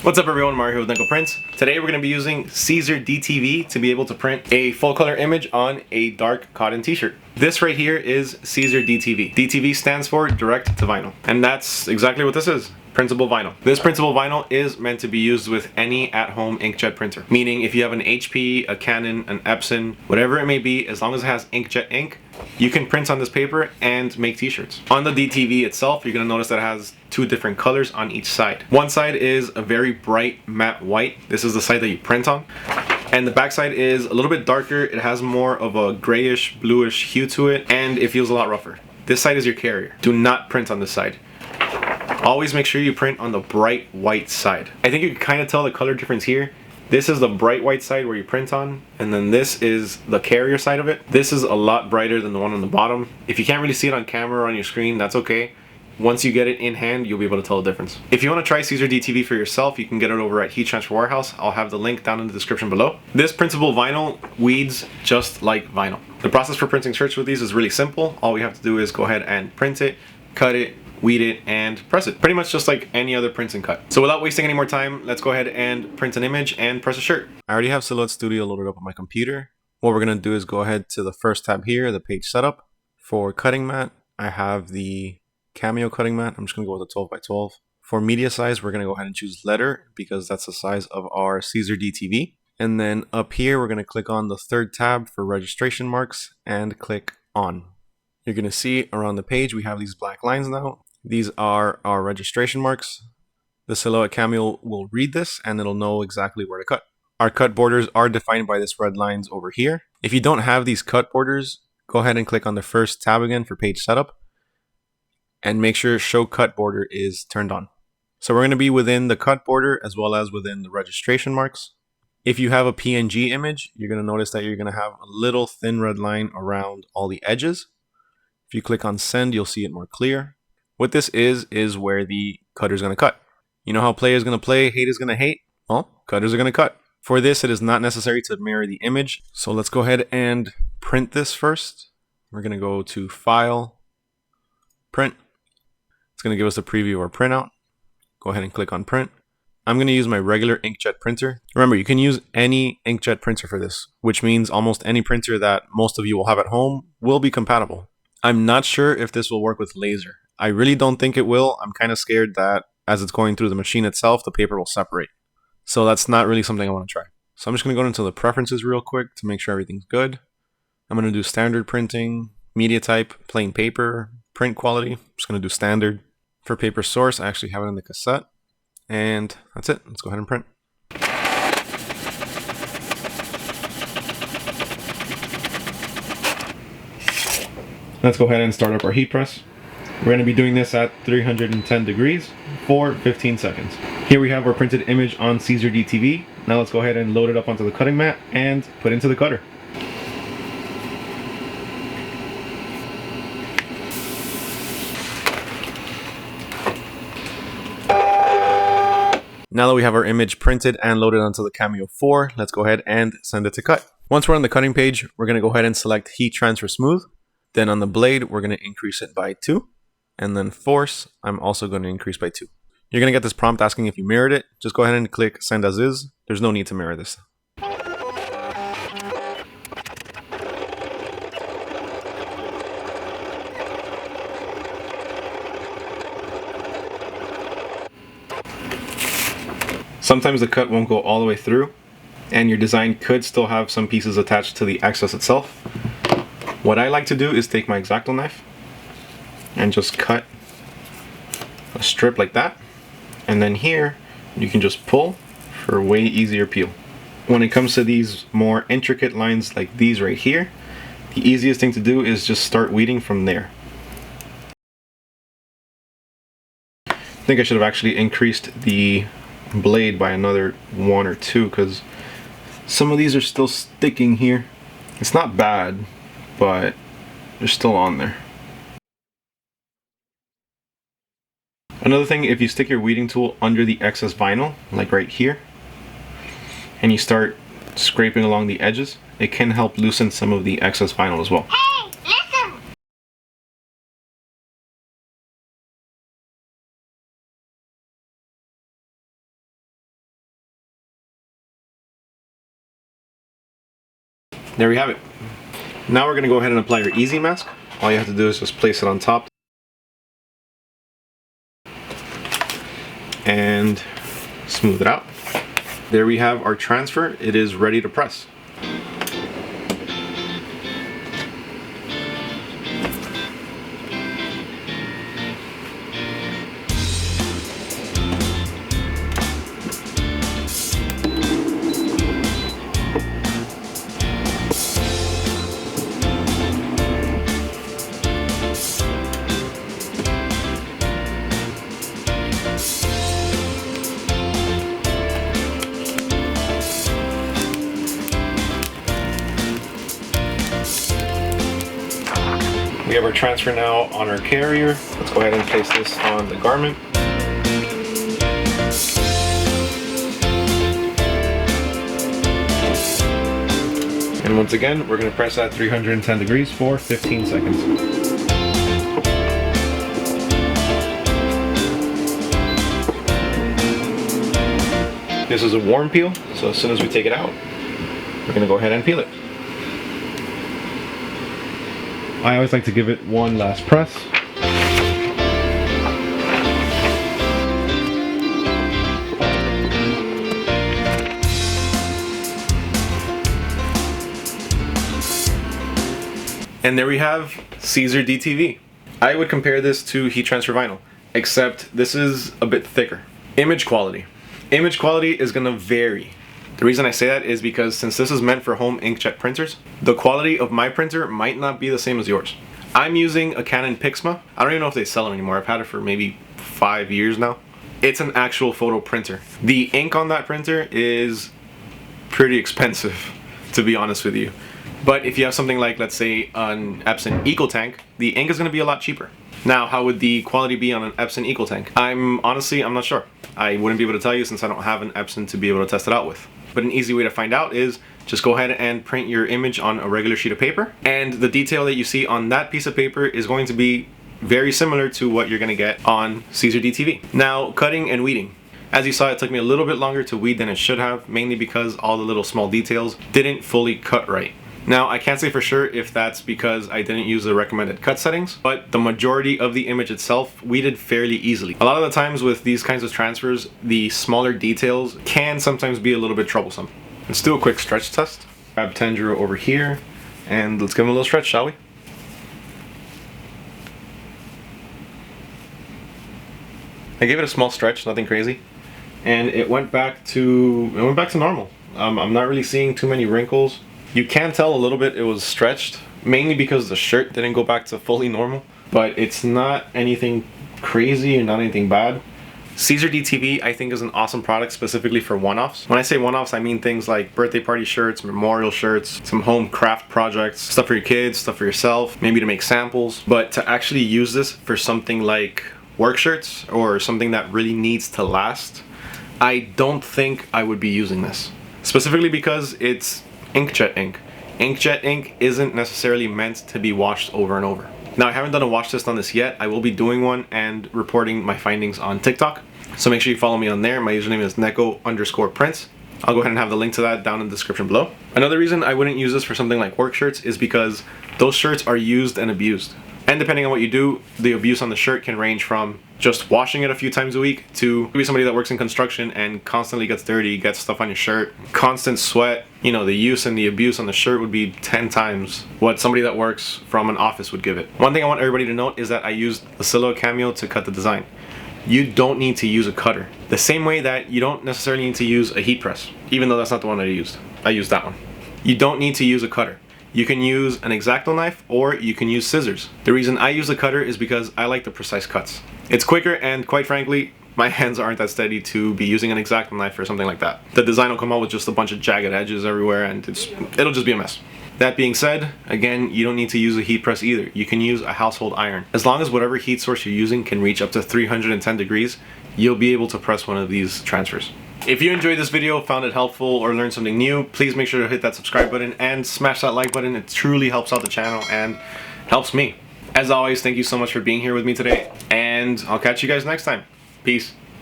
What's up everyone, Mario here with Nickel Prints. Today we're going to be using Caesar DTV to be able to print a full color image on a dark cotton t-shirt. This right here is Caesar DTV. DTV stands for direct to vinyl. And that's exactly what this is. Printable vinyl. This printable vinyl is meant to be used with any at-home inkjet printer. Meaning if you have an HP, a Canon, an Epson, whatever it may be, as long as it has inkjet ink, you can print on this paper and make t-shirts. On the DTV itself, you're going to notice that it has two different colors on each side. One side is a very bright matte white. This is the side that you print on. And the back side is a little bit darker. It has more of a grayish, bluish hue to it, and it feels a lot rougher. This side is your carrier. Do not print on this side. Always make sure you print on the bright white side. I think you can kind of tell the color difference here. This is the bright white side where you print on, and then this is the carrier side of it. This is a lot brighter than the one on the bottom. If you can't really see it on camera or on your screen, that's okay. Once you get it in hand, you'll be able to tell the difference. If you want to try Caesar DTV for yourself, you can get it over at Heat Transfer Warehouse. I'll have the link down in the description below. This printable vinyl weeds just like vinyl. The process for printing shirts with these is really simple. All we have to do is go ahead and print it, cut it, weed it, and press it. Pretty much just like any other print and cut. So without wasting any more time, let's go ahead and print an image and press a shirt. I already have Silhouette Studio loaded up on my computer. What we're gonna do is go ahead to the first tab here, the page setup. For cutting mat, I have the Cameo cutting mat. I'm just gonna go with a 12 by 12. For media size, we're gonna go ahead and choose letter because that's the size of our Caesar DTV. And then up here, we're gonna click on the third tab for registration marks and click on. You're gonna see around the page, we have these black lines now. These are our registration marks. The Silhouette Cameo will read this and it'll know exactly where to cut. Our cut borders are defined by this red lines over here. If you don't have these cut borders, go ahead and click on the first tab again for page setup and make sure show cut border is turned on. So we're going to be within the cut border as well as within the registration marks. If you have a PNG image, you're going to notice that you're going to have a little thin red line around all the edges. If you click on send, you'll see it more clear. What this is where the cutter is going to cut. You know how play is going to play, hate is going to hate? Well, cutters are going to cut. For this, it is not necessary to mirror the image. So let's go ahead and print this first. We're going to go to File, Print. It's going to give us a preview of our printout. Go ahead and click on Print. I'm going to use my regular inkjet printer. Remember, you can use any inkjet printer for this, which means almost any printer that most of you will have at home will be compatible. I'm not sure if this will work with laser. I really don't think it will. I'm kind of scared that as it's going through the machine itself, the paper will separate. So that's not really something I want to try. So I'm just going to go into the preferences real quick to make sure everything's good. I'm going to do standard printing, media type, plain paper, print quality. I'm just going to do standard. For paper source, I actually have it in the cassette. And that's it. Let's go ahead and print. Let's go ahead and start up our heat press. We're going to be doing this at 310 degrees for 15 seconds. Here we have our printed image on Caesar DTV. Now let's go ahead and load it up onto the cutting mat and put into the cutter. Now that we have our image printed and loaded onto the Cameo 4, let's go ahead and send it to cut. Once we're on the cutting page, we're going to go ahead and select Heat Transfer Smooth. Then on the blade, we're going to increase it by 2. And then force, I'm also going to increase by 2. You're going to get this prompt asking if you mirrored it. Just go ahead and click send as is. There's no need to mirror this. Sometimes the cut won't go all the way through, and your design could still have some pieces attached to the excess itself. What I like to do is take my X-Acto knife and just cut a strip like that, and then here you can just pull for a way easier peel. When it comes to these more intricate lines like these right here, the easiest thing to do is just start weeding from there. I think I should have actually increased the blade by another 1 or 2 because some of these are still sticking here. It's not bad, but they're still on there. Another thing, if you stick your weeding tool under the excess vinyl, like right here, and you start scraping along the edges, it can help loosen some of the excess vinyl as well. There we have it. Now we're gonna go ahead and apply your Easy Mask. All you have to do is just place it on top and smooth it out. There we have our transfer. It is ready to press. We have our transfer now on our carrier. Let's go ahead and place this on the garment. And once again, we're going to press at 310 degrees for 15 seconds. This is a warm peel, so as soon as we take it out, we're going to go ahead and peel it. I always like to give it one last press. And there we have Caesar DTV. I would compare this to heat transfer vinyl, except this is a bit thicker. Image quality. Image quality is gonna vary. The reason I say that is because since this is meant for home inkjet printers, the quality of my printer might not be the same as yours. I'm using a Canon Pixma. I don't even know if they sell them anymore. I've had it for maybe 5 years now. It's an actual photo printer. The ink on that printer is pretty expensive, to be honest with you. But if you have something like, let's say, an Epson EcoTank, the ink is going to be a lot cheaper. Now, how would the quality be on an Epson EcoTank? I'm not sure. I wouldn't be able to tell you since I don't have an Epson to be able to test it out with. But an easy way to find out is just go ahead and print your image on a regular sheet of paper, and the detail that you see on that piece of paper is going to be very similar to what you're going to get on Caesar DTV. Now, cutting and weeding. As you saw, it took me a little bit longer to weed than it should have, mainly because all the little small details didn't fully cut right. Now, I can't say for sure if that's because I didn't use the recommended cut settings, but the majority of the image itself weeded fairly easily. A lot of the times with these kinds of transfers, the smaller details can sometimes be a little bit troublesome. Let's do a quick stretch test. Grab Tanjiro over here, and let's give him a little stretch, shall we? I gave it a small stretch, nothing crazy, and it went back to normal. I'm not really seeing too many wrinkles. You can tell a little bit it was stretched, mainly because the shirt didn't go back to fully normal, but it's not anything crazy or not anything bad. Caesar DTV, I think, is an awesome product specifically for one-offs. When I say one-offs, I mean things like birthday party shirts, memorial shirts, some home craft projects, stuff for your kids, stuff for yourself, maybe to make samples. But to actually use this for something like work shirts or something that really needs to last, I don't think I would be using this. Specifically because it's inkjet ink. Inkjet ink isn't necessarily meant to be washed over and over. Now, I haven't done a wash test on this yet. I will be doing one and reporting my findings on TikTok. So make sure you follow me on there. My username is neko_prints. I'll go ahead and have the link to that down in the description below. Another reason I wouldn't use this for something like work shirts is because those shirts are used and abused. And depending on what you do, the abuse on the shirt can range from just washing it a few times a week to maybe somebody that works in construction and constantly gets dirty, gets stuff on your shirt, constant sweat. You know, the use and the abuse on the shirt would be 10 times what somebody that works from an office would give it. One thing I want everybody to note is that I used the Silo Cameo to cut the design. You don't need to use a cutter. The same way that you don't necessarily need to use a heat press, even though that's not the one that I used. I used that one. You don't need to use a cutter. You can use an X-Acto knife or you can use scissors. The reason I use a cutter is because I like the precise cuts. It's quicker, and quite frankly, my hands aren't that steady to be using an X-Acto knife or something like that. The design will come out with just a bunch of jagged edges everywhere, and it'll just be a mess. That being said, again, you don't need to use a heat press either. You can use a household iron. As long as whatever heat source you're using can reach up to 310 degrees, you'll be able to press one of these transfers. If you enjoyed this video, found it helpful, or learned something new, please make sure to hit that subscribe button and smash that like button. It truly helps out the channel and helps me. As always, thank you so much for being here with me today, and I'll catch you guys next time. Peace.